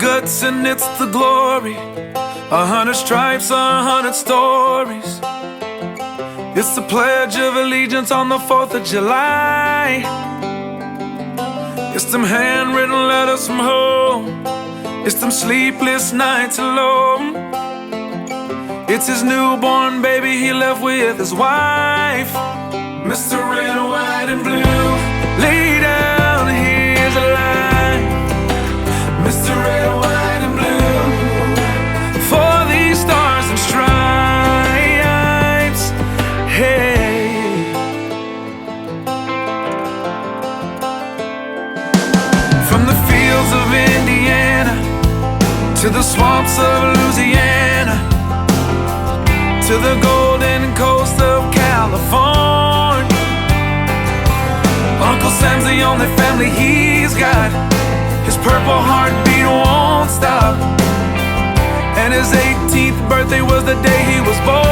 guts and it's the glory. 100 stripes, 100 stories. It's the Pledge of Allegiance on the 4th of July. It's them handwritten letters from home. It's them sleepless nights alone. It's his newborn baby he left with his wife. Mr. Red, White, and Blue, lay down, here's a line. Mr. Red, White, and Blue, for these stars and stripes. Hey, from the fields of Indiana to the swamps of Louisiana, to the golden coast of California, Uncle Sam's the only family he's got. His purple heartbeat won't stop, and his 18th birthday was the day he was born.